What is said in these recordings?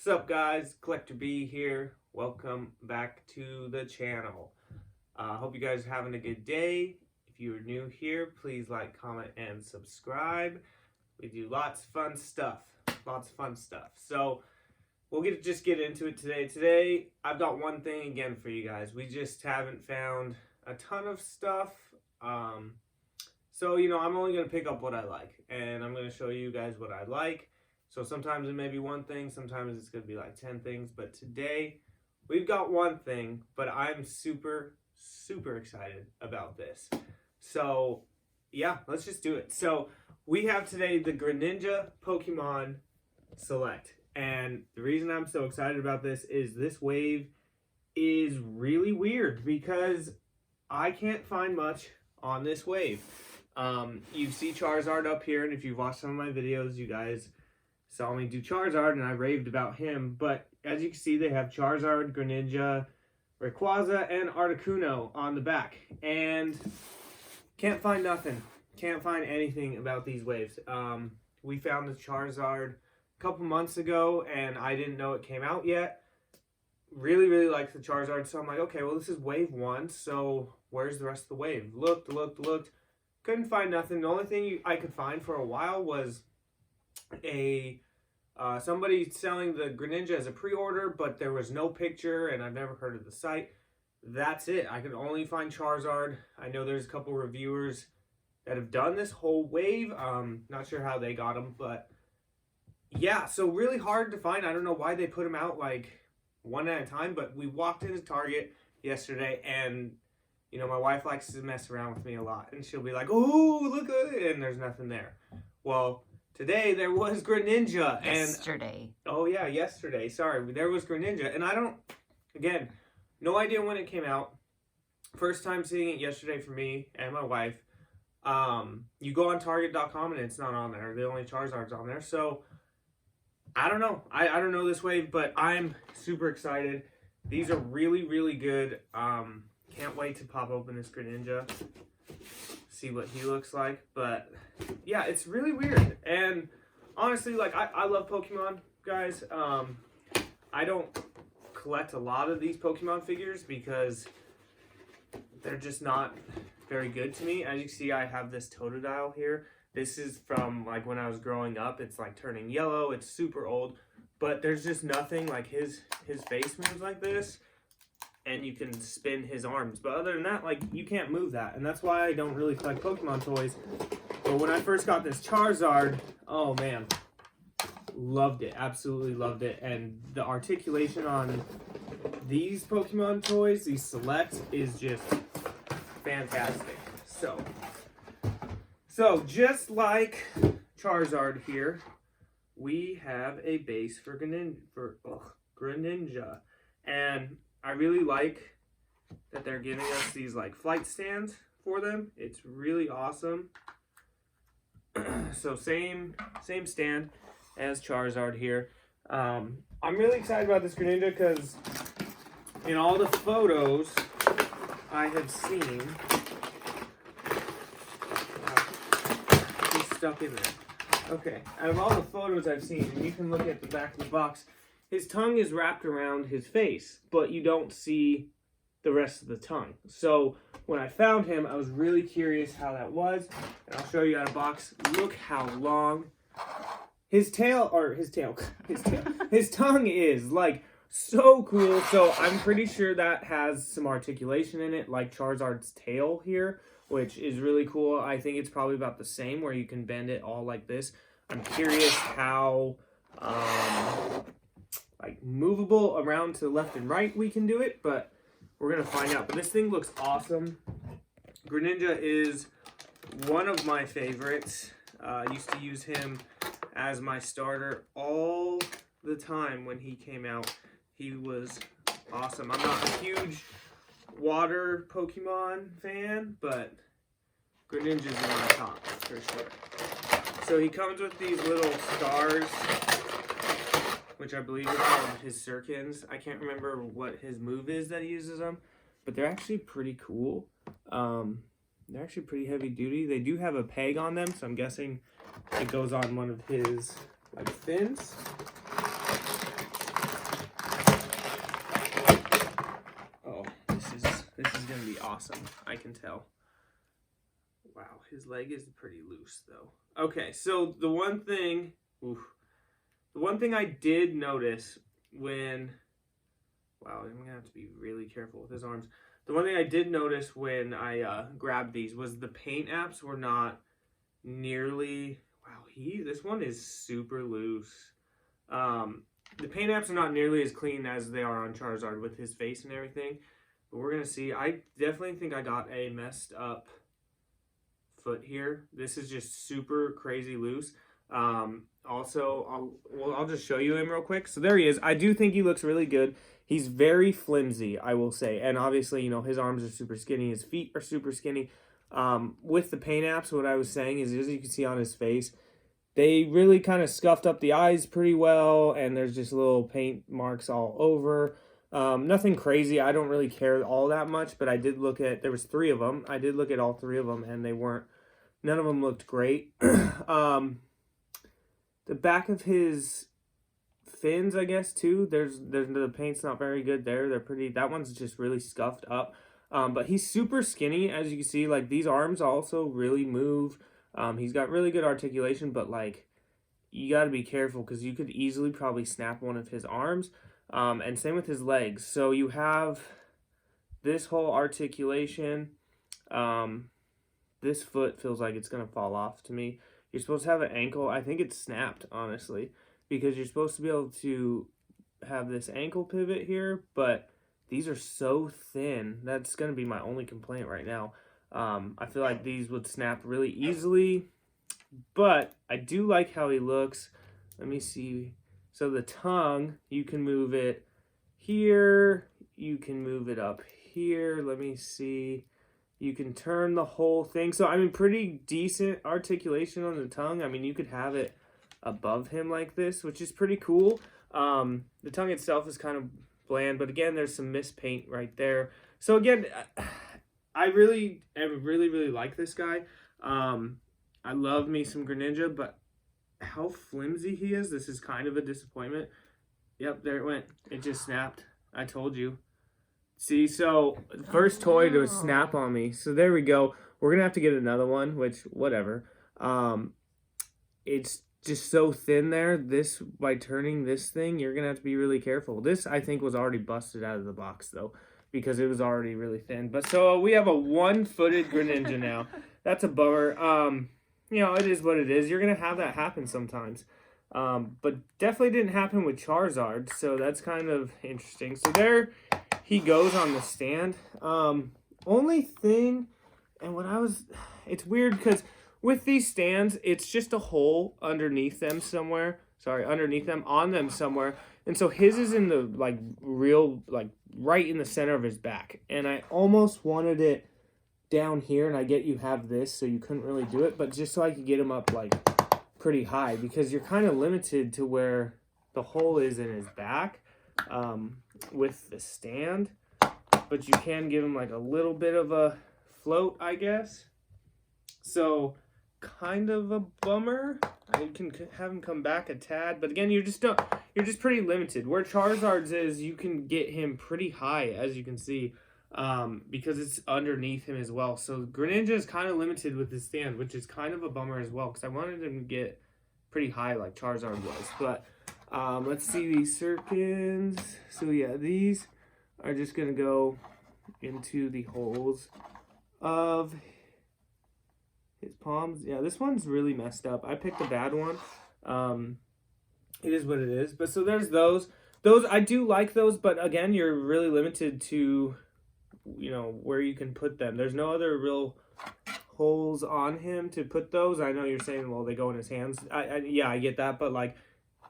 What's up, guys? Collector B here. Welcome back to the channel. Hope you guys are having a good day. If you are new here, please like, comment, and subscribe. We do lots of fun stuff. So we'll just get into it today. Today, I've got one thing again for you guys. We just haven't found a ton of stuff. So, I'm only going to pick up what I like. And I'm going to show you guys what I like. So sometimes it may be one thing, sometimes it's going to be like 10 things. But today, we've got one thing, but I'm super, super excited about this. So, yeah, let's just do it. So, we have today the Greninja Pokemon Select. And the reason I'm so excited about this wave is really weird because I can't find much on this wave. You see Charizard up here, and if you've watched some of my videos, you guys saw me do Charizard, and I raved about him. But as you can see, they have Charizard, Greninja, Rayquaza, and Articuno on the back. And can't find nothing. Can't find anything about these waves. We found the Charizard a couple months ago, and I didn't know it came out yet. Really, really liked the Charizard, so I'm like, okay, well, this is wave 1, so where's the rest of the wave? Looked. Couldn't find nothing. The only thing I could find for a while was somebody selling the Greninja as a pre-order, but there was no picture, and I've never heard of the site. That's it. I could only find Charizard. I know there's a couple reviewers that have done this whole wave. Not sure how they got them, but yeah, so really hard to find. I don't know why they put them out like one at a time, but we walked into Target yesterday, and my wife likes to mess around with me a lot, and she'll be like, "Oh, look at it," and there's nothing there. Well, today there was Greninja. Yesterday. Yesterday. Sorry, there was Greninja, and again, no idea when it came out. First time seeing it yesterday for me and my wife. You go on Target.com and it's not on there. The only Charizard's on there, so I don't know. I don't know this wave, but I'm super excited. These are really, really good. Can't wait to pop open this Greninja, see what he looks like. But yeah, it's really weird. And honestly, like I love Pokemon, guys. I don't collect a lot of these Pokemon figures because they're just not very good to me. As you can see, I have this Totodile here. This is from like when I was growing up. It's like turning yellow. It's super old, but there's just nothing. Like his face moves like this, and you can spin his arms. But other than that, like you can't move that, and that's why I don't really collect Pokemon toys. But when I first got this Charizard, oh man, loved it. Absolutely loved it. And the articulation on these Pokemon toys, these selects, is just fantastic. So just like Charizard here, we have a base for Greninja. And I really like that they're giving us these like flight stands for them. It's really awesome. So same stand as Charizard here. I'm really excited about this Greninja because in all the photos I have seen, he's stuck in there. Okay, out of all the photos I've seen, and you can look at the back of the box, his tongue is wrapped around his face, but you don't see the rest of the tongue. So when I found him, I was really curious how that was, and I'll show you out of box. Look how long his tongue is, like, so cool. So I'm pretty sure that has some articulation in it, like Charizard's tail here, which is really cool. I think it's probably about the same, where you can bend it all like this. I'm curious how like movable around to the left and right we can do it, but we're gonna find out. But this thing looks awesome. Greninja is one of my favorites. I used to use him as my starter all the time when he came out. He was awesome. I'm not a huge water Pokemon fan, but Greninja's in my top for sure. So he comes with these little stars, which I believe are called his Sirkins. I can't remember what his move is that he uses them, but they're actually pretty cool. They're actually pretty heavy duty. They do have a peg on them, so I'm guessing it goes on one of his like fins. going to be awesome. I can tell. Wow, his leg is pretty loose, though. Okay, so the one thing I did notice when... Wow, I'm going to have to be really careful with his arms. The one thing I did notice when I grabbed these was the paint apps were not nearly... Wow, this one is super loose. The paint apps are not nearly as clean as they are on Charizard with his face and everything. But we're going to see. I definitely think I got a messed up foot here. This is just super crazy loose. Also, I'll just show you him real quick. So there he is. I do think he looks really good. He's very flimsy, I will say. And obviously, you know, his arms are super skinny. His feet are super skinny. With the paint apps, what I was saying is, as you can see on his face, they really kind of scuffed up the eyes pretty well. And there's just little paint marks all over. Nothing crazy. I don't really care all that much. But I did look at, there was 3 of them. I did look at all 3 of them. And they weren't, none of them looked great. The back of his fins, I guess, too. There's the paint's not very good there. They're pretty, that one's just really scuffed up. But he's super skinny, as you can see. Like, these arms also really move. He's got really good articulation, but, like, you got to be careful because you could easily probably snap one of his arms. And same with his legs. So you have this whole articulation. This foot feels like it's going to fall off to me. You're supposed to have an ankle. I think it's snapped, honestly, because you're supposed to be able to have this ankle pivot here, but these are so thin. That's going to be my only complaint right now. I feel like these would snap really easily, but I do like how he looks. Let me see. So the tongue, you can move it here. You can move it up here. Let me see. You can turn the whole thing. So, I mean, pretty decent articulation on the tongue. I mean, you could have it above him like this, which is pretty cool. The tongue itself is kind of bland, but again, there's some mist paint right there. So, again, I really like this guy. I love me some Greninja, but how flimsy he is, this is kind of a disappointment. Yep, there it went. It just snapped. I told you. See, so first toy to snap on me. So there we go. We're going to have to get another one, which, whatever. It's just so thin there. This, by turning this thing, you're going to have to be really careful. This, I think, was already busted out of the box, though, because it was already really thin. But so we have a one-footed Greninja now. That's a bummer. You know, it is what it is. You're going to have that happen sometimes. But definitely didn't happen with Charizard, so that's kind of interesting. So there he goes on the stand. Only thing, and it's weird because with these stands, it's just a hole underneath them somewhere. Sorry, underneath them, on them somewhere. And so his is in the, like, right in the center of his back. And I almost wanted it down here, and I get you have this, so you couldn't really do it, but just so I could get him up, like, pretty high, because you're kind of limited to where the hole is in his back with the stand, but you can give him like a little bit of a float, I guess. So kind of a bummer. I can have him come back a tad, but again, you're just pretty limited. Where Charizard's is, you can get him pretty high, as you can see, because it's underneath him as well. So Greninja is kind of limited with his stand, which is kind of a bummer as well, because I wanted him to get pretty high like Charizard was. But let's see these Sirkins. So yeah, these are just gonna go into the holes of his palms. Yeah, this one's really messed up. I picked a bad one. It is what it is. But so there's those. Those, I do like those, but again, you're really limited to, you know, where you can put them. There's no other real holes on him to put those. I know you're saying, well, they go in his hands. Yeah, I get that, but like,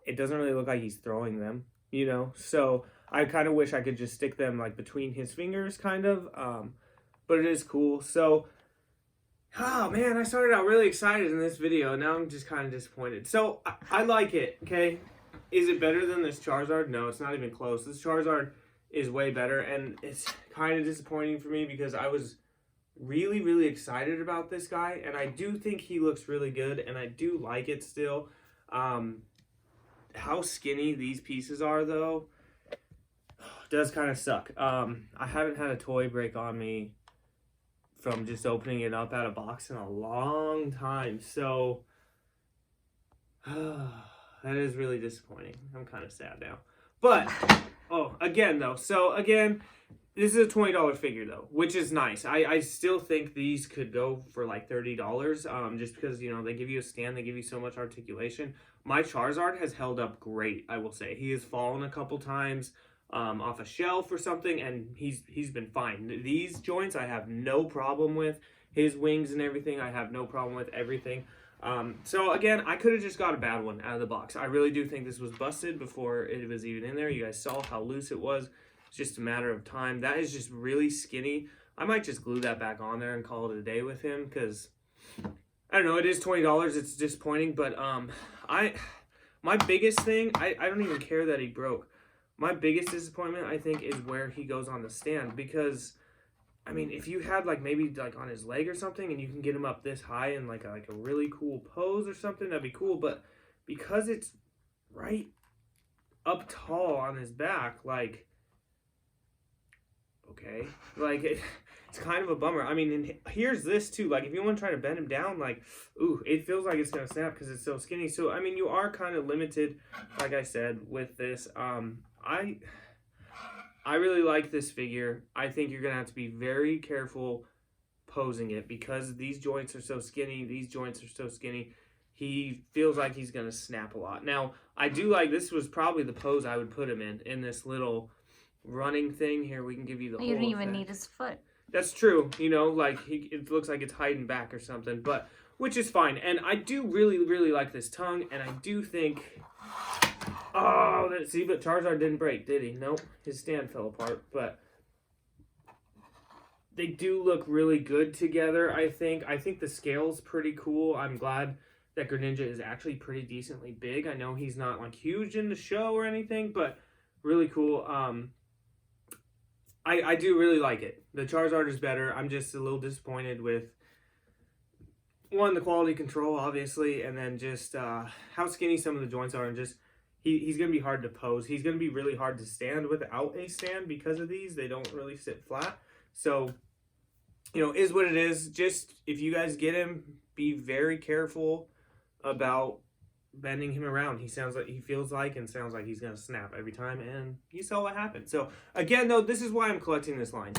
it doesn't really look like he's throwing them, you know? So I kind of wish I could just stick them like between his fingers, kind of. But it is cool. So, oh man, I started out really excited in this video. Now I'm just kind of disappointed. So I like it, okay? Is it better than this Charizard? No, it's not even close. This Charizard is way better, and it's kind of disappointing for me because I was really, really excited about this guy, and I do think he looks really good, and I do like it still. How skinny these pieces are, though. does kind of suck. I haven't had a toy break on me from just opening it up out of box in a long time. So that is really disappointing. I'm kind of sad now. But, again, though. So, again, this is a $20 figure, though, which is nice. I still think these could go for like $30, just because, you know, they give you a stand, they give you so much articulation. My Charizard has held up great, I will say. He has fallen a couple times off a shelf or something, and he's been fine. These joints I have no problem with. His wings and everything, I have no problem with everything. So again, I could have just got a bad one out of the box. I really do think this was busted before it was even in there. You guys saw how loose it was. It's just a matter of time. That is just really skinny. I might just glue that back on there and call it a day with him, because I don't know, it is $20. It's disappointing, but my biggest thing, I don't even care that he broke. My biggest disappointment, I think, is where he goes on the stand, because I mean, if you had like maybe like on his leg or something, and you can get him up this high in like a really cool pose or something, that'd be cool. But because it's right up tall on his back, like, okay, like it's kind of a bummer. I mean, and here's this too. Like, if you want to try to bend him down, like, ooh, it feels like it's gonna snap because it's so skinny. So I mean, you are kind of limited, like I said, with this. I really like this figure. I think you're going to have to be very careful posing it, because these joints are so skinny. He feels like he's going to snap a lot. Now, I do like, this was probably the pose I would put him in this little running thing. Here, we can give you the whole You don't even effect. need his foot. That's true. You know, like, it looks like it's hiding back or something, but which is fine. And I do really, really like this tongue, and I do think... Oh, see, but Charizard didn't break, did he? Nope, his stand fell apart, but they do look really good together, I think. I think the scale's pretty cool. I'm glad that Greninja is actually pretty decently big. I know he's not, like, huge in the show or anything, but really cool. I do really like it. The Charizard is better. I'm just a little disappointed with, one, the quality control, obviously, and then just how skinny some of the joints are, and just... He's going to be hard to pose. He's going to be really hard to stand without a stand because of these. They don't really sit flat. So, you know, is what it is. Just, if you guys get him, be very careful about bending him around. He feels like and sounds like he's going to snap every time, and you saw what happened. So, again, though, this is why I'm collecting this line.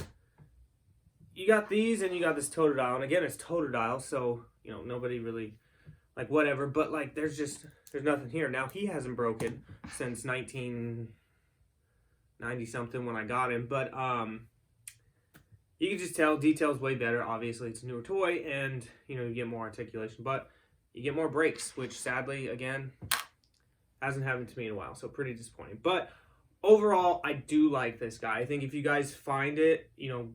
You got these, and you got this Totodile. And again, it's Totodile, so, you know, nobody really... like, whatever, but, like, there's nothing here. Now, he hasn't broken since 1990-something when I got him, but, you can just tell detail's way better. Obviously, it's a newer toy, and, you know, you get more articulation, but you get more breaks, which, sadly, again, hasn't happened to me in a while, so pretty disappointing. But, overall, I do like this guy. I think if you guys find it, you know,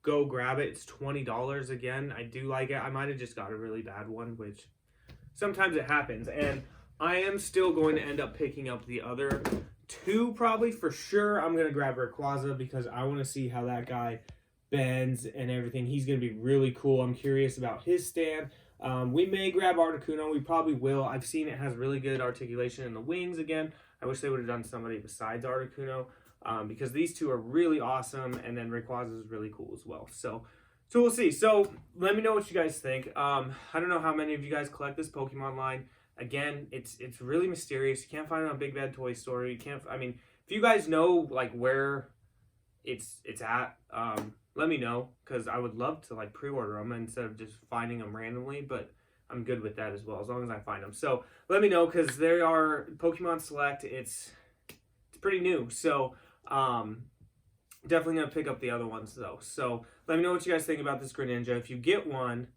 go grab it. It's $20 again. I do like it. I might have just got a really bad one, which... sometimes it happens, and I am still going to end up picking up the other two, probably, for sure. I'm going to grab Rayquaza because I want to see how that guy bends and everything. He's going to be really cool. I'm curious about his stand. We may grab Articuno. We probably will. I've seen it has really good articulation in the wings again. I wish they would have done somebody besides Articuno, because these two are really awesome, and then Rayquaza is really cool as well. So we'll see. So let me know what you guys think. I don't know how many of you guys collect this Pokemon line. Again, it's really mysterious. You can't find it on Big Bad Toy Store. You can't. I mean, if you guys know like where it's at, let me know, because I would love to like pre-order them instead of just finding them randomly. But I'm good with that as well, as long as I find them. So let me know, because they are Pokemon Select. It's pretty new. So definitely gonna pick up the other ones though. So let me know what you guys think about this Greninja. If you get one,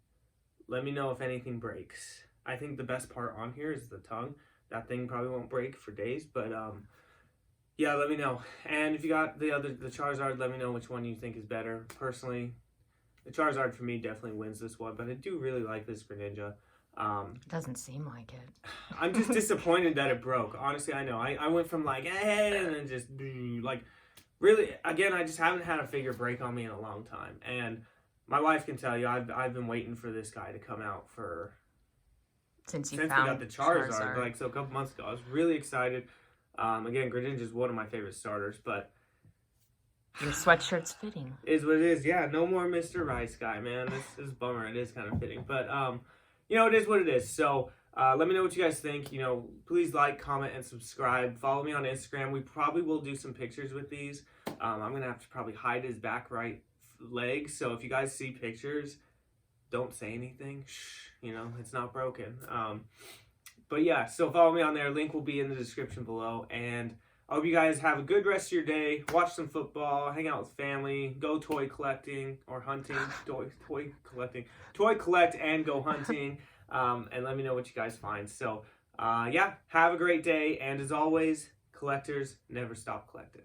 let me know if anything breaks. I think the best part on here is the tongue. That thing probably won't break for days, but yeah, let me know. And if you got the Charizard, let me know which one you think is better. Personally, the Charizard for me definitely wins this one, but I do really like this Greninja. Doesn't seem like it. I'm just disappointed that it broke. Honestly, I know. I went from like, hey, and then just like, really, again, I just haven't had a figure break on me in a long time. And my wife can tell you, I've been waiting for this guy to come out since we got the Charizard. Like, so a couple months ago. I was really excited. Again, Greninja is one of my favorite starters, but Your sweatshirt's fitting. Is what it is. Yeah, no more Mr. Rice Guy, man. This is a bummer. It is kind of fitting. But, it is what it is. So, let me know what you guys think. Please like, comment, and subscribe. Follow me on Instagram. We probably will do some pictures with these. I'm going to have to probably hide his back right leg. So, if you guys see pictures, don't say anything. Shh, it's not broken. But yeah, so follow me on there. Link will be in the description below. And I hope you guys have a good rest of your day. Watch some football, hang out with family, go toy collecting or hunting. Toy collect and go hunting. And let me know what you guys find. So, have a great day. And as always, collectors never stop collecting.